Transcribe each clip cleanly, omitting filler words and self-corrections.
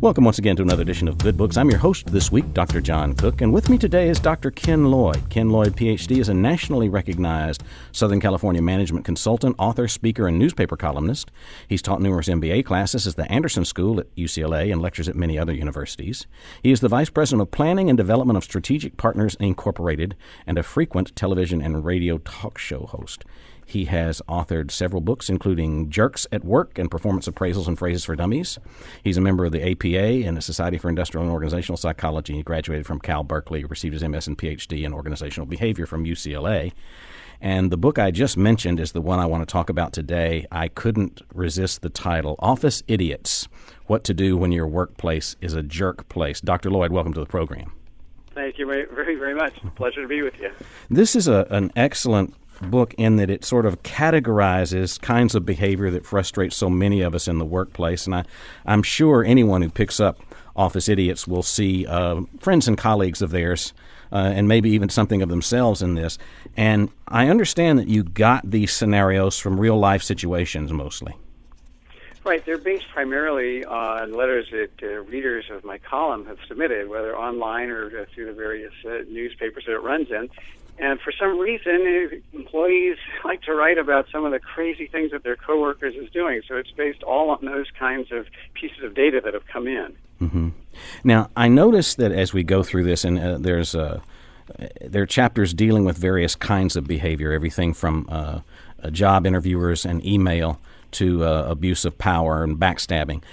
Welcome once again to another edition of Good Books. I'm your host this week, Dr. John Cook, and with me today is Dr. Ken Lloyd. Ken Lloyd, Ph.D., is a nationally recognized Southern California management consultant, author, speaker, and newspaper columnist. He's taught numerous MBA classes at the Anderson School at UCLA and lectures at many other universities. He is the Vice President of Planning and Development of Strategic Partners Incorporated and a frequent television and radio talk show host. He has authored several books, including Jerks at Work and Performance Appraisals and Phrases for Dummies. He's a member of the APA and the Society for Industrial and Organizational Psychology. He graduated from Cal Berkeley, received his MS and PhD in Organizational Behavior from UCLA. And the book I just mentioned is the one I want to talk about today. I couldn't resist the title, Office Idiots, What to Do When Your Workplace is a Jerk Place. Dr. Lloyd, welcome to the program. Thank you very, very much. Pleasure to be with you. This is an excellent book in that it sort of categorizes kinds of behavior that frustrates so many of us in the workplace. And I'm sure anyone who picks up Office Idiots will see friends and colleagues of theirs and maybe even something of themselves in this. And I understand that you got these scenarios from real-life situations mostly. Right. They're based primarily on letters that readers of my column have submitted, whether online or through the various newspapers that it runs in. And for some reason, employees like to write about some of the crazy things that their coworkers is doing. So it's based all on those kinds of pieces of data that have come in. Mm-hmm. Now, I noticed that as we go through this, and there are chapters dealing with various kinds of behavior, everything from job interviewers and email to abuse of power and backstabbing.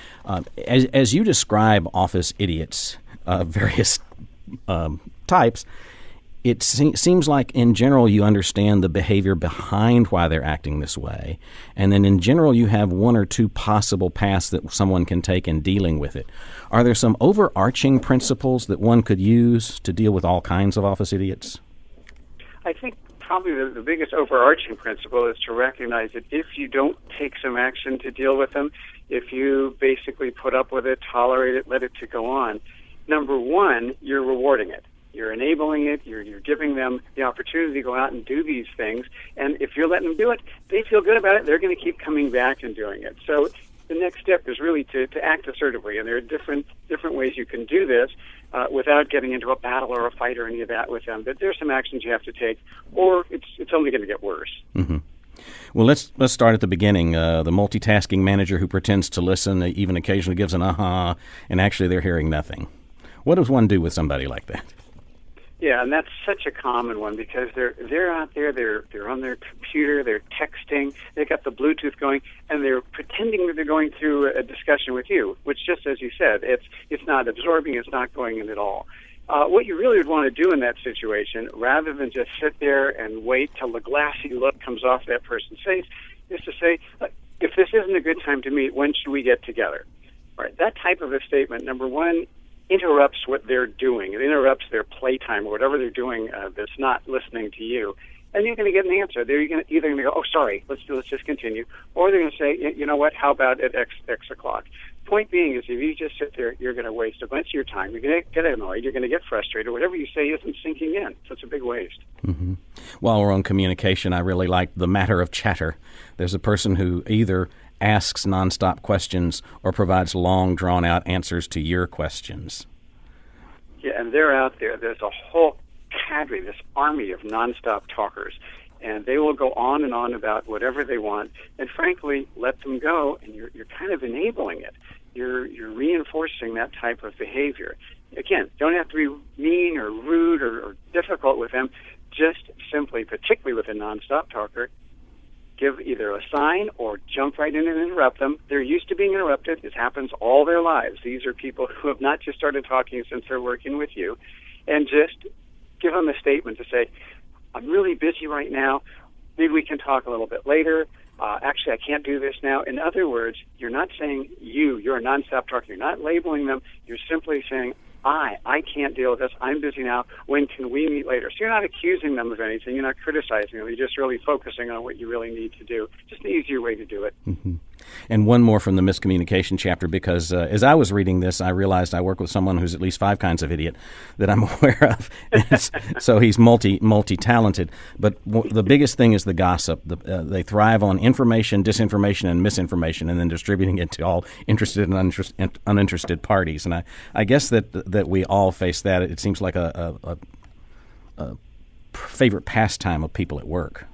As you describe office idiots, various types, it seems like in general you understand the behavior behind why they're acting this way, and then in general you have one or two possible paths that someone can take in dealing with it. Are there some overarching principles that one could use to deal with all kinds of office idiots? I think probably the biggest overarching principle is to recognize that if you don't take some action to deal with them, if you basically put up with it, tolerate it, let it to go on, number one, you're rewarding it. You're enabling it. You're giving them the opportunity to go out and do these things. And if you're letting them do it, they feel good about it. They're going to keep coming back and doing it. So the next step is really to act assertively. And there are different ways you can do this without getting into a battle or a fight or any of that with them. But there's some actions you have to take, or it's only going to get worse. Mm-hmm. Well, let's start at the beginning. The multitasking manager who pretends to listen, even occasionally gives an aha, and actually they're hearing nothing. What does one do with somebody like that? Yeah, and that's such a common one because they're out there, they're on their computer, they're texting, they've got the Bluetooth going, and they're pretending that they're going through a discussion with you, which, just as you said, it's not absorbing, it's not going in at all. What you really would want to do in that situation, rather than just sit there and wait till the glassy look comes off that person's face, is to say, if this isn't a good time to meet, when should we get together? All right, that type of a statement, number one, interrupts what they're doing. It interrupts their playtime or whatever they're doing that's not listening to you. And you're going to get an answer. They're either going to go, oh, sorry, let's just continue. Or they're going to say, you know what, how about at X o'clock? Point being is if you just sit there, you're going to waste a bunch of your time. You're going to get annoyed. You're going to get frustrated. Whatever you say isn't sinking in. So it's a big waste. Mm-hmm. While we're on communication, I really like the matter of chatter. There's a person who either asks nonstop questions or provides long, drawn-out answers to your questions. Yeah, and they're out there. There's a whole cadre, this army of nonstop talkers, and they will go on and on about whatever they want. And frankly, let them go, and you're kind of enabling it. You're reinforcing that type of behavior. Again, don't have to be mean or rude or difficult with them. Just simply, particularly with a nonstop talker, give either a sign or jump right in and interrupt them. They're used to being interrupted. This happens all their lives. These are people who have not just started talking since they're working with you. And just give them a statement to say, I'm really busy right now. Maybe we can talk a little bit later. Actually, I can't do this now. In other words, you're not saying you're a nonstop talker. You're not labeling them. You're simply saying, I can't deal with this. I'm busy now. When can we meet later? So you're not accusing them of anything. You're not criticizing them. You're just really focusing on what you really need to do. Just an easier way to do it. Mm-hmm. And one more from the miscommunication chapter, because as I was reading this, I realized I work with someone who's at least 5 kinds of idiot that I'm aware of. So he's multi-talented. But the biggest thing is the gossip. They thrive on information, disinformation, and misinformation, and then distributing it to all interested and uninterested parties. And I guess that we all face that. It seems like a favorite pastime of people at work.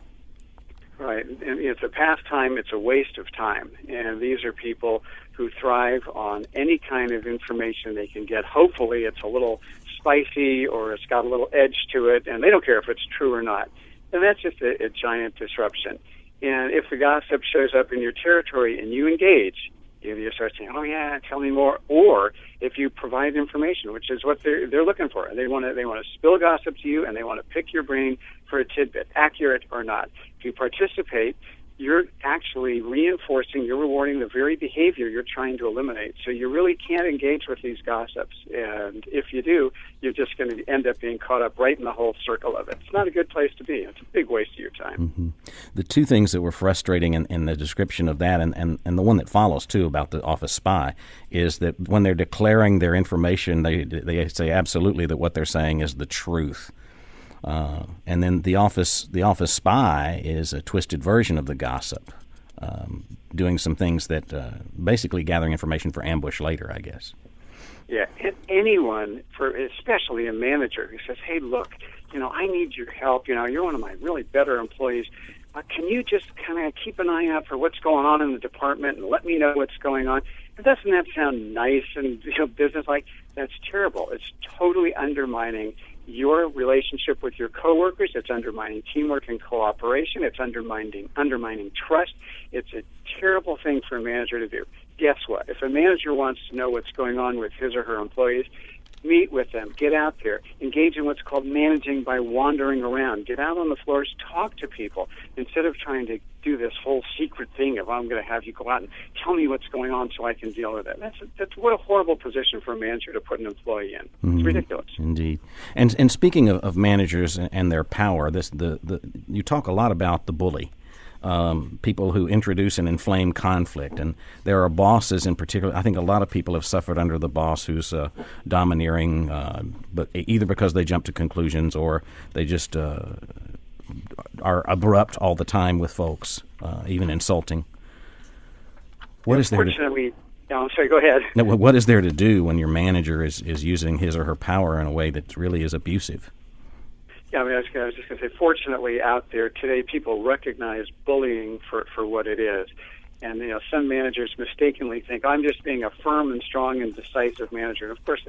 Right. And it's a pastime. It's a waste of time. And these are people who thrive on any kind of information they can get. Hopefully it's a little spicy or it's got a little edge to it, and they don't care if it's true or not. And that's just a giant disruption. And if the gossip shows up in your territory and you engage, you start saying, "Oh yeah, tell me more." Or if you provide information, which is what they're looking for, and they want to spill gossip to you, and they want to pick your brain for a tidbit, accurate or not. If you participate, you're actually reinforcing, you're rewarding the very behavior you're trying to eliminate. So you really can't engage with these gossips. And if you do, you're just going to end up being caught up right in the whole circle of it. It's not a good place to be. It's a big waste of your time. Mm-hmm. The 2 things that were frustrating in the description of that, and the one that follows, too, about the office spy, is that when they're declaring their information, they say absolutely that what they're saying is the truth. And then the office spy is a twisted version of the gossip, doing some things that basically gathering information for ambush later, I guess. Yeah, and anyone, especially a manager who says, "Hey, look, I need your help. You're one of my really better employees. Can you just kind of keep an eye out for what's going on in the department and let me know what's going on?" And doesn't that sound nice and business-like? That's terrible. It's totally undermining your relationship with your coworkers. It's undermining teamwork and cooperation. It's undermining trust. It's a terrible thing for a manager to do. Guess what? If a manager wants to know what's going on with his or her employees, meet with them, get out there, engage in what's called managing by wandering around. Get out on the floors, talk to people, instead of trying to do this whole secret thing of, "I'm going to have you go out and tell me what's going on so I can deal with it." That's what a horrible position for a manager to put an employee in. It's ridiculous. Indeed. And speaking of managers and their power, you talk a lot about the bully. People who introduce and inflame conflict. And there are bosses in particular. I think a lot of people have suffered under the boss who's domineering, but either because they jump to conclusions or they just are abrupt all the time with folks, even insulting. What is there? Unfortunately, I'm sorry, go ahead. No, what is there to do when your manager is using his or her power in a way that really is abusive? Yeah, I was just going to say, fortunately out there today, people recognize bullying for what it is. And, some managers mistakenly think, "I'm just being a firm and strong and decisive manager." And of course,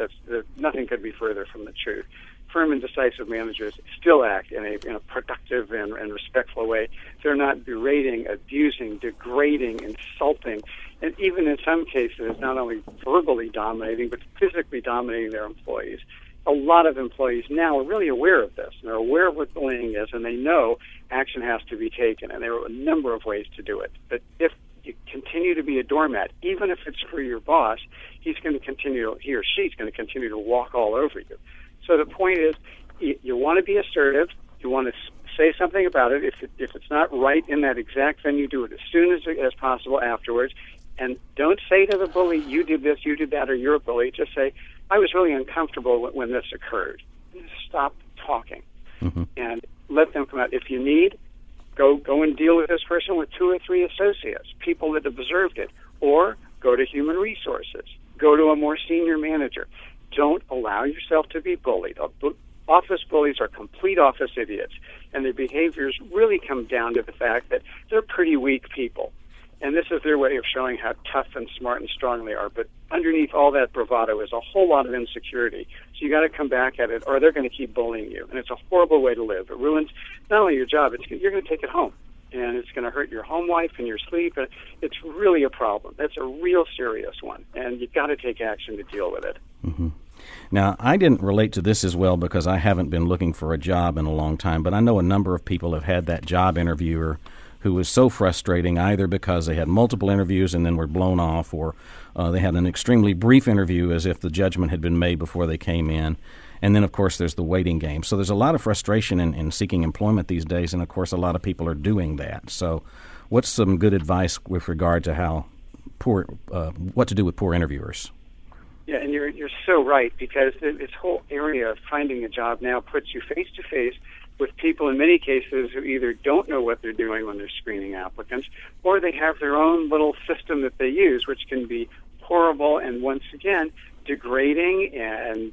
nothing could be further from the truth. Firm and decisive managers still act in a productive and respectful way. They're not berating, abusing, degrading, insulting, and even in some cases, not only verbally dominating, but physically dominating their employees. A lot of employees now are really aware of this. They're aware of what bullying is, and they know action has to be taken, and there are a number of ways to do it. But if you continue to be a doormat, even if it's for your boss, he or she's going to continue to walk all over you. So the point is, you want to be assertive. You want to say something about it. If it's not right in that exact venue, do it as soon as possible afterwards. And don't say to the bully, "You did this, you did that," or "You're a bully." Just say, "I was really uncomfortable when this occurred." Just stop talking and let them come out. If you need, go and deal with this person with 2 or 3 associates, people that have observed it, or go to human resources. Go to a more senior manager. Don't allow yourself to be bullied. Office bullies are complete office idiots, and their behaviors really come down to the fact that they're pretty weak people. And this is their way of showing how tough and smart and strong they are. But underneath all that bravado is a whole lot of insecurity. So you got to come back at it, or they're going to keep bullying you. And it's a horrible way to live. It ruins not only your job, you're going to take it home. And it's going to hurt your home life and your sleep. And it's really a problem. That's a real serious one. And you've got to take action to deal with it. Mm-hmm. Now, I didn't relate to this as well because I haven't been looking for a job in a long time, but I know a number of people have had that job interviewer who was so frustrating, either because they had multiple interviews and then were blown off, or they had an extremely brief interview as if the judgment had been made before they came in. And then, of course, there's the waiting game. So there's a lot of frustration in seeking employment these days, and, of course, a lot of people are doing that. So what's some good advice with regard to what to do with poor interviewers? Yeah, and you're so right, because this whole area of finding a job now puts you face to face with people in many cases who either don't know what they're doing when they're screening applicants, or they have their own little system that they use, which can be horrible and, once again, degrading and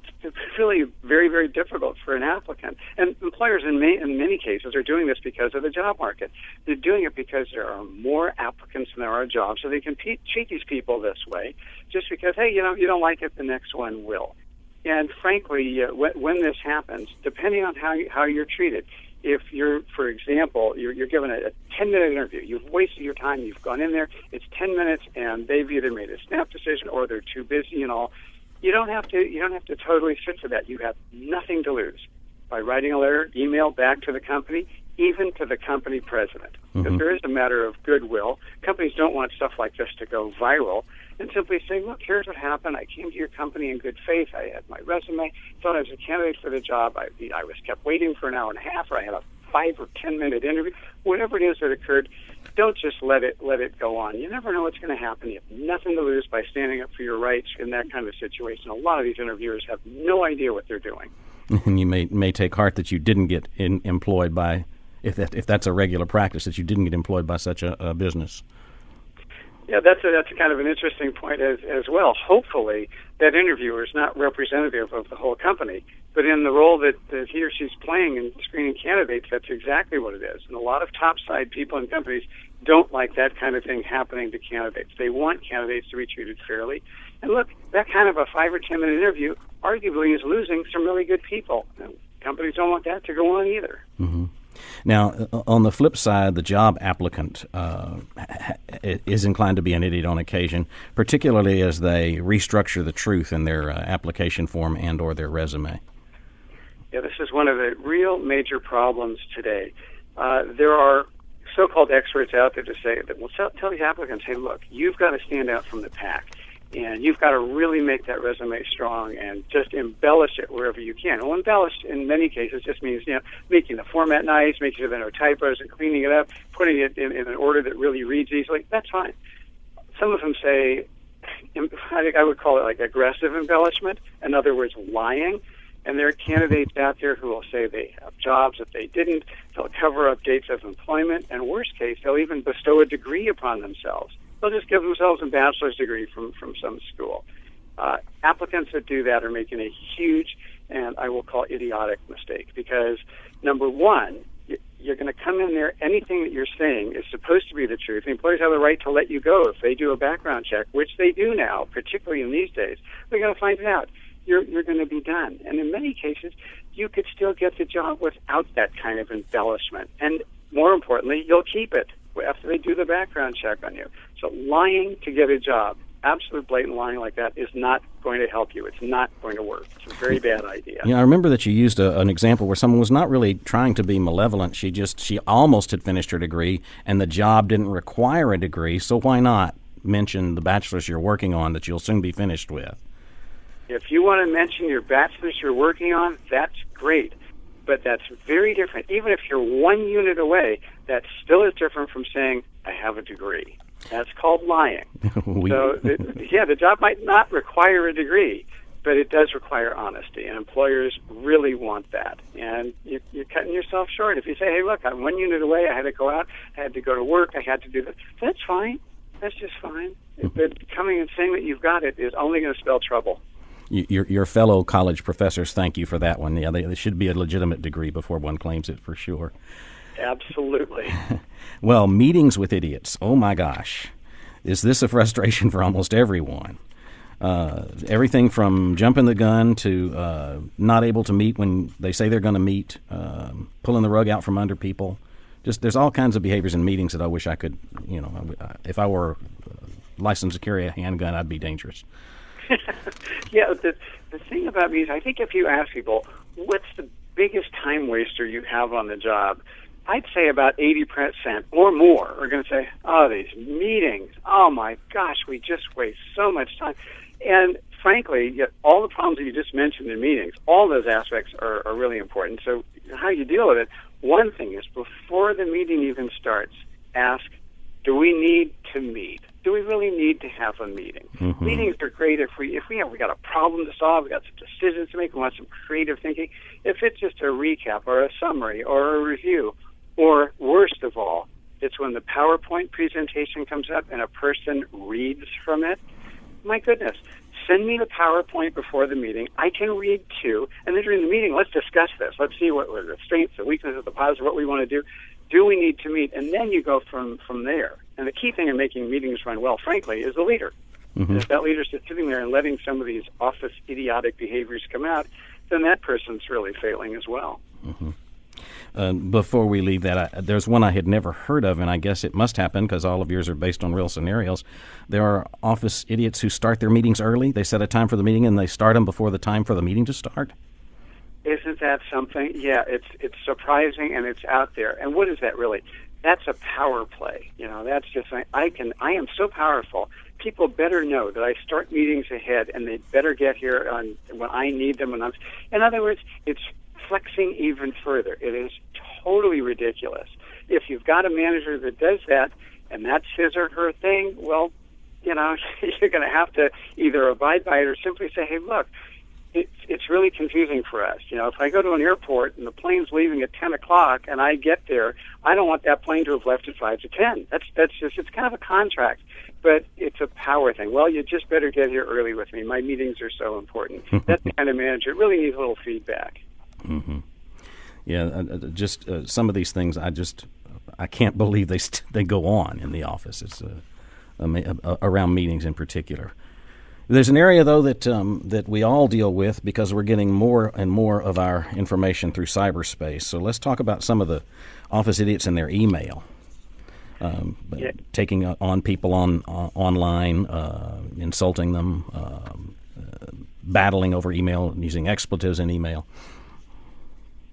really very, very difficult for an applicant. And employers in many cases are doing this because of the job market. They're doing it because there are more applicants than there are jobs, so they can treat these people this way just because, hey, you don't like it, the next one will. And frankly, when this happens, depending on how you're treated, if you're, for example, you're given a 10-minute interview, you've wasted your time, you've gone in there, it's 10 minutes, and they've either made a snap decision or they're too busy and all. You don't have to totally sit for that. You have nothing to lose by writing a letter, email back to the company, even to the company president. Because there is a matter of goodwill. Companies don't want stuff like this to go viral, and simply say, look, here's what happened. I came to your company in good faith. I had my resume, thought I was a candidate for the job. I was kept waiting for an hour and a half, or I had a 5 or 10-minute interview. Whatever it is that occurred, don't just let it go on. You never know what's going to happen. You have nothing to lose by standing up for your rights in that kind of situation. A lot of these interviewers have no idea what they're doing. And you may take heart that you didn't get employed by, if that's a regular practice, that you didn't get employed by such a business. Yeah, that's kind of an interesting point as well. Hopefully, that interviewer is not representative of the whole company, but in the role that he or she's playing in screening candidates, that's exactly what it is. And a lot of top-side people in companies don't like that kind of thing happening to candidates. They want candidates to be treated fairly. And look, that kind of a 5 or 10-minute interview arguably is losing some really good people. And companies don't want that to go on either. Mm-hmm. Now, on the flip side, the job applicant is inclined to be an idiot on occasion, particularly as they restructure the truth in their application form and or their resume. Yeah, this is one of the real major problems today. There are so-called experts out there to say that will tell the applicants, hey, look, you've got to stand out from the pack. And you've got to really make that resume strong and just embellish it wherever you can. Well, embellish in many cases just means, making the format nice, making sure there are no typos and cleaning it up, putting it in an order that really reads easily. That's fine. Some of them say, I think I would call it like aggressive embellishment. In other words, lying. And there are candidates out there who will say they have jobs that they didn't. They'll cover up dates of employment. And worst case, they'll even bestow a degree upon themselves. They'll just give themselves a bachelor's degree from some school. Applicants that do that are making a huge, and I will call idiotic, mistake, because, number one, you're going to come in there, anything that you're saying is supposed to be the truth. The employers have the right to let you go if they do a background check, which they do now, particularly in these days. They're going to find it out. You're going to be done. And in many cases, you could still get the job without that kind of embellishment. And more importantly, you'll keep it after they do the background check on you. So lying to get a job, absolute blatant lying like that, is not going to help you. It's not going to work. It's a very bad idea. I remember that you used an example where someone was not really trying to be malevolent. She almost had finished her degree, and the job didn't require a degree, so why not mention the bachelor's you're working on that you'll soon be finished with? If you want to mention your bachelor's you're working on, that's great. But that's very different. Even if you're 1 unit away, that still is different from saying, I have a degree. That's called lying. The job might not require a degree, but it does require honesty, and employers really want that. And you're cutting yourself short. If you say, hey, look, I'm 1 unit away, I had to go out, I had to go to work, I had to do this, that's fine. That's just fine. But coming and saying that you've got it is only going to spell trouble. Your fellow college professors thank you for that one. Yeah, they should be a legitimate degree before one claims it, for sure. Absolutely. Well, meetings with idiots. Oh, my gosh. Is this a frustration for almost everyone? Everything from jumping the gun to not able to meet when they say they're going to meet, pulling the rug out from under people. Just there's all kinds of behaviors in meetings that I wish I could, if I were licensed to carry a handgun, I'd be dangerous. Yeah, the thing about me is I think if you ask people, what's the biggest time waster you have on the job, I'd say about 80% or more are going to say, oh, these meetings, oh my gosh, we just waste so much time. And frankly, all the problems that you just mentioned in meetings, all those aspects are really important. So how you deal with it, one thing is before the meeting even starts, ask, do we need to meet? Do we really need to have a meeting? Mm-hmm. Meetings are great if we got a problem to solve, we got some decisions to make, we want some creative thinking. If it's just a recap or a summary or a review, or worst of all, it's when the PowerPoint presentation comes up and a person reads from it. My goodness, send me the PowerPoint before the meeting. I can read too, and then during the meeting, let's discuss this. Let's see what the strengths, the weaknesses, the positives, what we want to do. Do we need to meet? And then you go from there. And the key thing in making meetings run well, frankly, is the leader. Mm-hmm. If that leader's just sitting there and letting some of these office idiotic behaviors come out, then that person's really failing as well. Mm-hmm. Before we leave that, there's one I had never heard of, and I guess it must happen because all of yours are based on real scenarios. There are office idiots who start their meetings early. They set a time for the meeting, and they start them before the time for the meeting to start. Isn't that something? Yeah, it's surprising, and it's out there. And what is that really? That's a power play. That's just I am so powerful. People better know that I start meetings ahead, and they better get here when I need them. In other words, it's flexing even further. It is totally ridiculous. If you've got a manager that does that, and that's his or her thing, well, you're going to have to either abide by it or simply say, hey, look, it's really confusing for us. If I go to an airport and the plane's leaving at 10 o'clock and I get there, I don't want that plane to have left at 5 to 10. That's just, it's kind of a contract, but it's a power thing. Well, you just better get here early with me. My meetings are so important. That kind of manager really needs a little feedback. Mm-hmm. Yeah, just some of these things, I can't believe they go on in the office. It's around meetings in particular. There's an area, though, that we all deal with because we're getting more and more of our information through cyberspace. So let's talk about some of the office idiots and their email. Taking on people online, insulting them, battling over email, using expletives in email.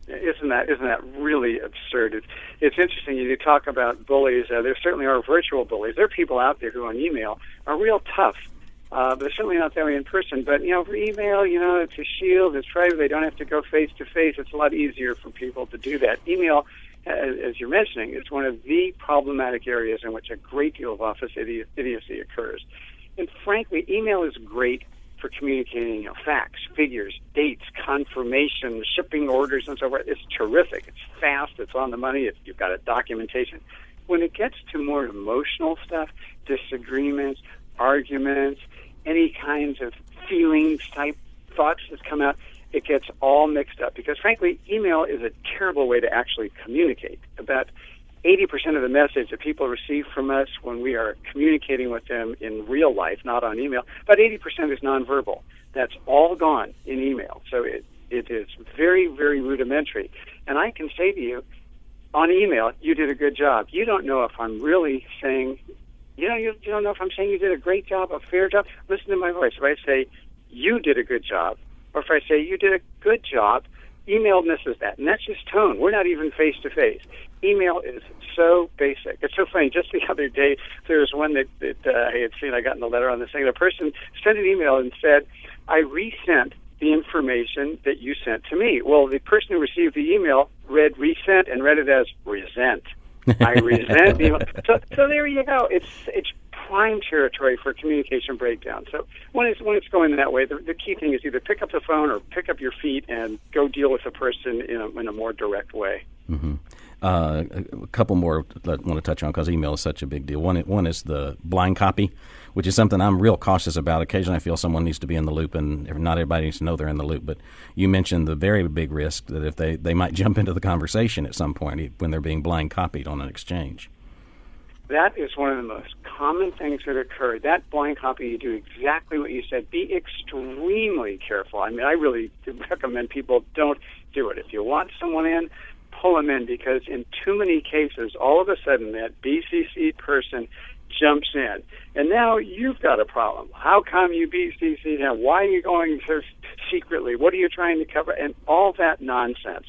Isn't that really absurd? It's interesting. You talk about bullies. There certainly are virtual bullies. There are people out there who on email are real tough. But they're certainly not that way in person. But, for email, it's a shield. It's private. They don't have to go face-to-face. It's a lot easier for people to do that. Email, as you're mentioning, is one of the problematic areas in which a great deal of office idiocy occurs. And, frankly, email is great for communicating facts, figures, dates, confirmation, shipping orders, and so forth. It's terrific. It's fast. It's on the money. You've got a documentation. When it gets to more emotional stuff, disagreements, arguments, any kinds of feelings-type thoughts that come out, it gets all mixed up. Because, frankly, email is a terrible way to actually communicate. About 80% of the message that people receive from us when we are communicating with them in real life, not on email, about 80% is nonverbal. That's all gone in email. So it is very, very rudimentary. And I can say to you, on email, you did a good job. You don't know if I'm really saying... You don't know if I'm saying you did a great job, a fair job. Listen to my voice. If I say, you did a good job, or if I say, you did a good job, email misses that. And that's just tone. We're not even face-to-face. Email is so basic. It's so funny. Just the other day, there was one that I had seen. I got in the letter on this thing. The person sent an email and said, I resent the information that you sent to me. Well, the person who received the email read resent and read it as resent. I resent the email. So there you go. It's prime territory for communication breakdown. So when it's going that way, the key thing is either pick up the phone or pick up your feet and go deal with the person in a more direct way. Mm-hmm. A couple more that I want to touch on because email is such a big deal. One is the blind copy, which is something I'm real cautious about. Occasionally I feel someone needs to be in the loop, and not everybody needs to know they're in the loop. But you mentioned the very big risk that if they might jump into the conversation at some point when they're being blind copied on an exchange. That is one of the most common things that occur. That blind copy, you do exactly what you said. Be extremely careful. I mean, I really recommend people don't do it. If you want someone in, pull them in, because in too many cases, all of a sudden that BCC person jumps in, and now you've got a problem. How come you BCC'd him? Why are you going so secretly? What are you trying to cover? And all that nonsense.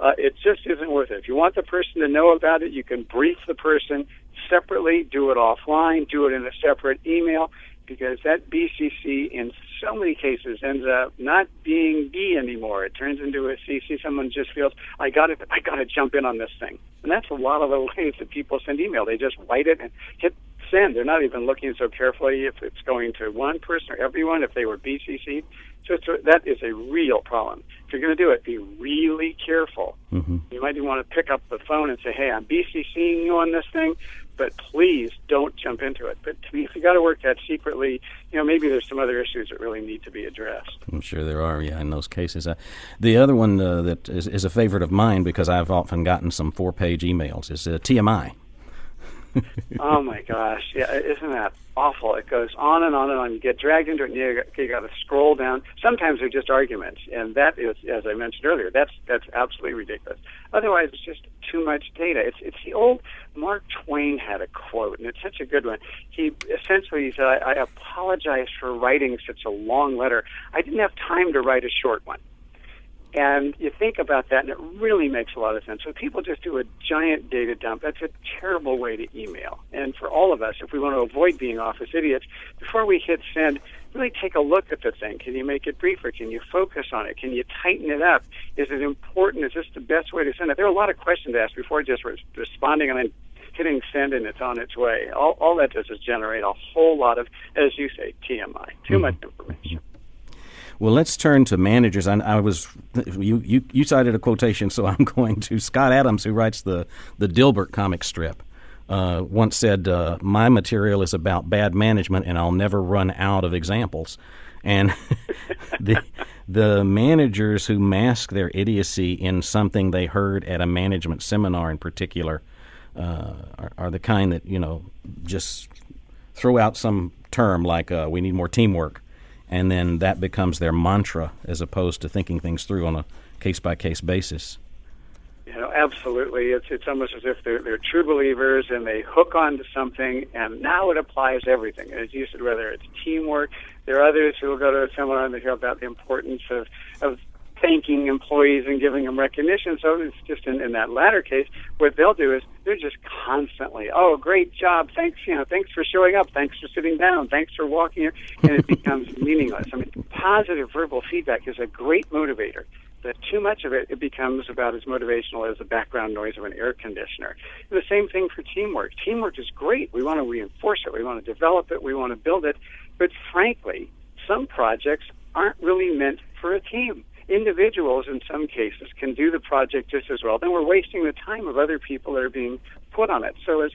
It just isn't worth it. If you want the person to know about it, you can brief the person separately, do it offline, do it in a separate email, because that BCC in so many cases ends up not being B anymore. It turns into a CC. Someone just feels, I got to jump in on this thing. And that's a lot of the ways that people send email. They just write it and hit send. They're not even looking so carefully if it's going to one person or everyone, if they were BCC'd. So that is a real problem. If you're going to do it, be really careful. Mm-hmm. You might even want to pick up the phone and say, hey, I'm BCCing you on this thing, but please don't jump into it. But to me, if you got to work that secretly, maybe there's some other issues that really need to be addressed. I'm sure there are, in those cases. The other one that is a favorite of mine, because I've often gotten some 4-page emails, is TMI. Oh, my gosh. Yeah, isn't that awful? It goes on and on and on. You get dragged into it, and you got to scroll down. Sometimes they're just arguments, and that is, as I mentioned earlier, that's absolutely ridiculous. Otherwise, it's just too much data. It's the old Mark Twain had a quote, and it's such a good one. He essentially said, I apologize for writing such a long letter. I didn't have time to write a short one. And you think about that, and it really makes a lot of sense. So people just do a giant data dump. That's a terrible way to email. And for all of us, if we want to avoid being office idiots, before we hit send, really take a look at the thing. Can you make it briefer? Can you focus on it? Can you tighten it up? Is it important? Is this the best way to send it? There are a lot of questions to ask before just responding and then hitting send and it's on its way. All that does is generate a whole lot of, as you say, TMI, too much information. Well, let's turn to managers. You cited a quotation, so I'm going to Scott Adams, who writes the Dilbert comic strip, once said, "My material is about bad management, and I'll never run out of examples." And the managers who mask their idiocy in something they heard at a management seminar in particular are the kind that just throw out some term like "we need more teamwork." And then that becomes their mantra as opposed to thinking things through on a case-by-case basis. Absolutely. It's almost as if they're true believers and they hook onto something, and now it applies to everything. As you said, whether it's teamwork, there are others who will go to a seminar and they hear about the importance of thanking employees and giving them recognition. So it's just in that latter case, what they'll do is they're just constantly, oh, great job, thanks, thanks for showing up, thanks for sitting down, thanks for walking here, and it becomes meaningless. I mean, positive verbal feedback is a great motivator, but too much of it becomes about as motivational as the background noise of an air conditioner. And the same thing for teamwork. Teamwork is great. We want to reinforce it. We want to develop it. We want to build it. But frankly, some projects aren't really meant for a team. Individuals, in some cases, can do the project just as well. Then we're wasting the time of other people that are being put on it. So as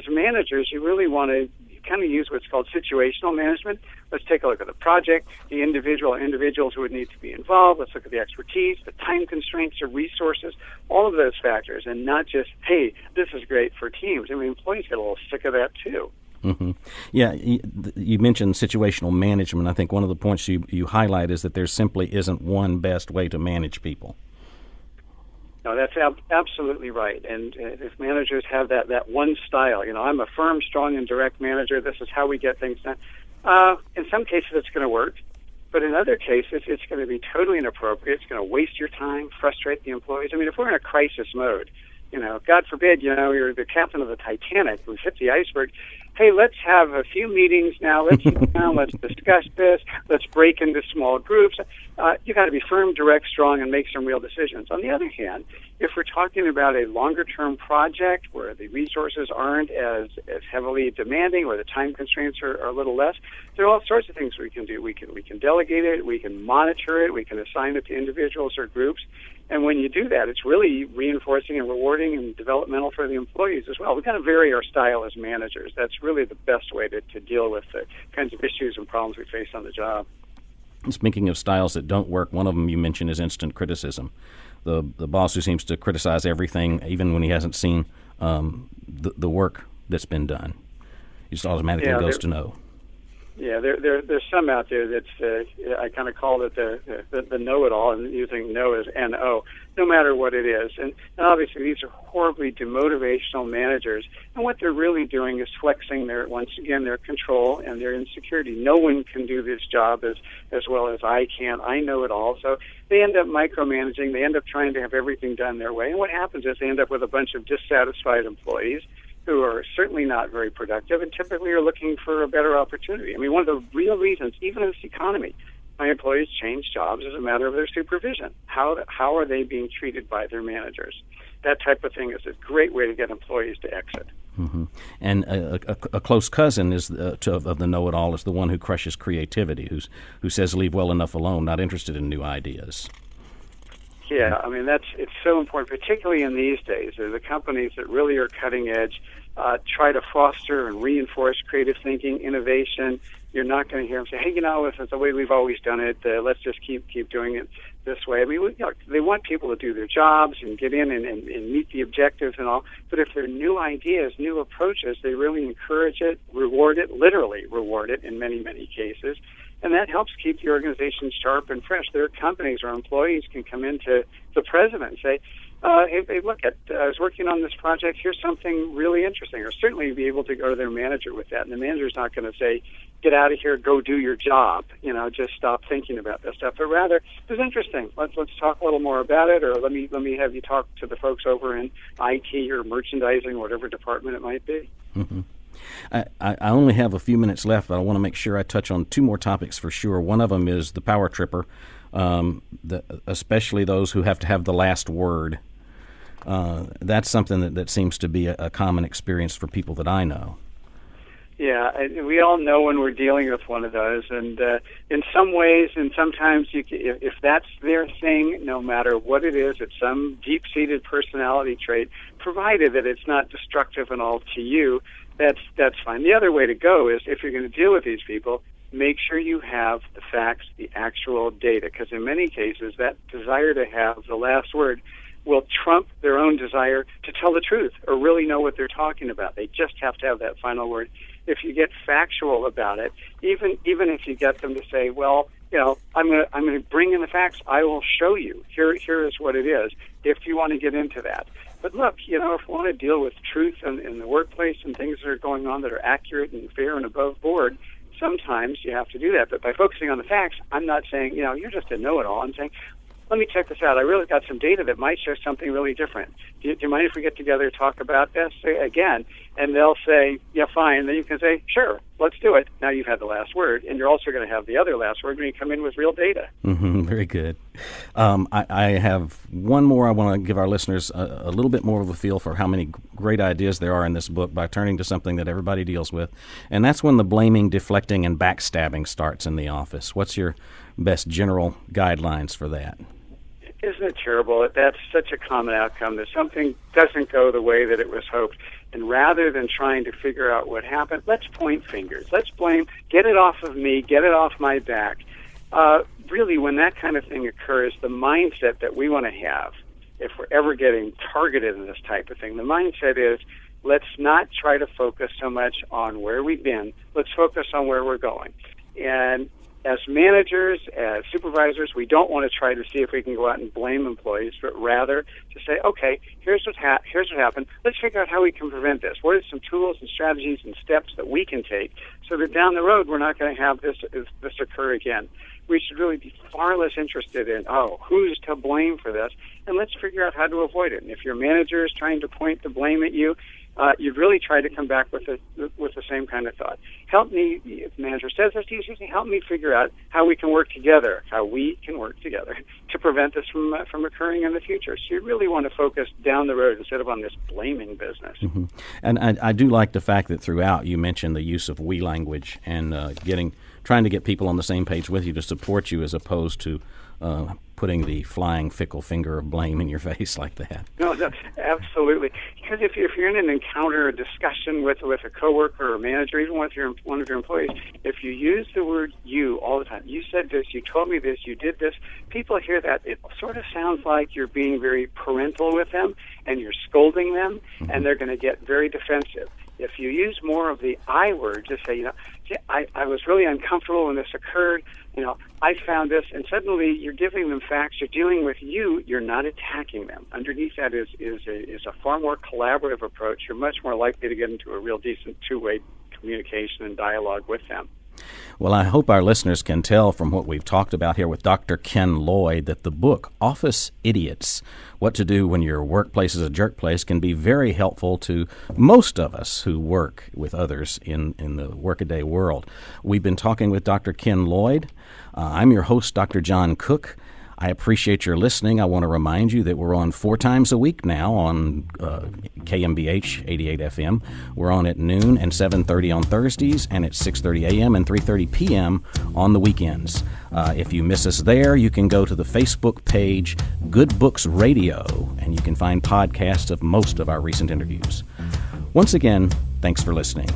managers, you really want to kind of use what's called situational management. Let's take a look at the project, the individuals who would need to be involved. Let's look at the expertise, the time constraints, the resources, all of those factors, and not just, hey, this is great for teams. I mean, employees get a little sick of that, too. Mm-hmm. Yeah, you mentioned situational management. I think one of the points you highlight is that there simply isn't one best way to manage people. No, that's absolutely right. And if managers have that one style, I'm a firm, strong, and direct manager, this is how we get things done. In some cases, it's going to work. But in other cases, it's going to be totally inappropriate. It's going to waste your time, frustrate the employees. I mean, if we're in a crisis mode, God forbid, you're the captain of the Titanic, we've hit the iceberg. Hey, let's have a few meetings now. Let's sit down. Let's discuss this. Let's break into small groups. You got to be firm, direct, strong, and make some real decisions. On the other hand, if we're talking about a longer-term project where the resources aren't as heavily demanding, or the time constraints are a little less, there are all sorts of things we can do. We can delegate it. We can monitor it. We can assign it to individuals or groups. And when you do that, it's really reinforcing and rewarding and developmental for the employees as well. We've got to vary our style as managers. That's really the best way to deal with the kinds of issues and problems we face on the job. Speaking of styles that don't work, one of them you mentioned is instant criticism. The boss who seems to criticize everything, even when he hasn't seen the work that's been done. He just automatically goes to no. Yeah, there's some out there that's I kind of call it the know-it-all, and using no as N-O, no matter what it is. And obviously these are horribly demotivational managers, and what they're really doing is flexing once again, their control and their insecurity. No one can do this job as well as I can. I know it all. So they end up micromanaging. They end up trying to have everything done their way. And what happens is they end up with a bunch of dissatisfied employees who are certainly not very productive and typically are looking for a better opportunity. I mean, one of the real reasons, even in this economy, my employees change jobs is a matter of their supervision. How are they being treated by their managers? That type of thing is a great way to get employees to exit. Mm-hmm. And a close cousin of the know-it-all is the one who crushes creativity, who says leave well enough alone, not interested in new ideas. Yeah, I mean, it's so important, particularly in these days. The companies that really are cutting edge try to foster and reinforce creative thinking, innovation. You're not going to hear them say, hey, this is the way we've always done it. Let's just keep doing it this way. I mean, they want people to do their jobs and get in and meet the objectives and all. But if there are new ideas, new approaches, they really encourage it, literally reward it in many, many cases. And that helps keep the organization sharp and fresh. Their companies or employees can come into the president and say, hey, look, I was working on this project. Here's something really interesting. Or certainly be able to go to their manager with that. And the manager's not going to say, get out of here, go do your job. Just stop thinking about this stuff. But rather, it was interesting. Let's talk a little more about it. Or let me have you talk to the folks over in IT or merchandising, whatever department it might be. Mm-hmm. I only have a few minutes left, but I want to make sure I touch on two more topics for sure. One of them is the power tripper, especially those who have to have the last word. That's something that seems to be a common experience for people that I know. Yeah, we all know when we're dealing with one of those, and in some ways, and sometimes if that's their thing, no matter what it is, it's some deep-seated personality trait, provided that it's not destructive and all to you, that's fine. The other way to go is, if you're going to deal with these people, make sure you have the facts, the actual data, because in many cases, that desire to have the last word will trump their own desire to tell the truth or really know what they're talking about. They just have to have that final word. If you get factual about it, even if you get them to say, well, I'm going to bring in the facts, I will show you. Here is what it is, if you want to get into that. But look, if we want to deal with truth in the workplace and things that are going on that are accurate and fair and above board, sometimes you have to do that. But by focusing on the facts, I'm not saying, you're just a know-it-all. I'm saying, let me check this out. I really got some data that might show something really different. Do you mind if we get together and talk about this again? And they'll say, yeah, fine. Then you can say, sure, let's do it. Now you've had the last word, and you're also going to have the other last word when you come in with real data. Mm-hmm, very good. I have one more. I want to give our listeners a little bit more of a feel for how many great ideas there are in this book by turning to something that everybody deals with, and that's when the blaming, deflecting, and backstabbing starts in the office. What's your best general guidelines for that? Isn't it terrible? That's such a common outcome that something doesn't go the way that it was hoped. And rather than trying to figure out what happened, let's point fingers. Let's blame. Get it off of me. Get it off my back. Really, when that kind of thing occurs, the mindset that we want to have, if we're ever getting targeted in this type of thing, the mindset is, let's not try to focus so much on where we've been. Let's focus on where we're going. And as managers, as supervisors, we don't want to try to see if we can go out and blame employees, but rather to say, okay, here's what happened. Let's figure out how we can prevent this. What are some tools and strategies and steps that we can take so that down the road we're not going to have this occur again? We should really be far less interested in, who's to blame for this, and let's figure out how to avoid it. And if your manager is trying to point the blame at you, you'd really try to come back with the same kind of thought. Help me, if the manager says this to you, help me figure out how we can work together to prevent this from occurring in the future. So you really want to focus down the road instead of on this blaming business. Mm-hmm. And I do like the fact that throughout you mentioned the use of we language and trying to get people on the same page with you to support you as opposed to putting the flying fickle finger of blame in your face like that. No, absolutely. Because if you're in an encounter, a discussion with a coworker or a manager, even with one of your employees, if you use the word you all the time, you said this, you told me this, you did this, people hear that. It sort of sounds like you're being very parental with them and you're scolding them, and they're going to get very defensive. If you use more of the I word, just say, I was really uncomfortable when this occurred. I found this, and suddenly you're giving them facts. You're dealing with you. You're not attacking them. Underneath that is a far more collaborative approach. You're much more likely to get into a real decent two-way communication and dialogue with them. Well, I hope our listeners can tell from what we've talked about here with Dr. Ken Lloyd that the book, Office Idiots, What to Do When Your Workplace is a Jerkplace, can be very helpful to most of us who work with others in the workaday world. We've been talking with Dr. Ken Lloyd. I'm your host, Dr. John Cook. I appreciate your listening. I want to remind you that we're on 4 times a week now on KMBH 88 FM. We're on at noon and 7:30 on Thursdays, and at 6:30 a.m. and 3:30 p.m. on the weekends. If you miss us there, you can go to the Facebook page Good Books Radio, and you can find podcasts of most of our recent interviews. Once again, thanks for listening.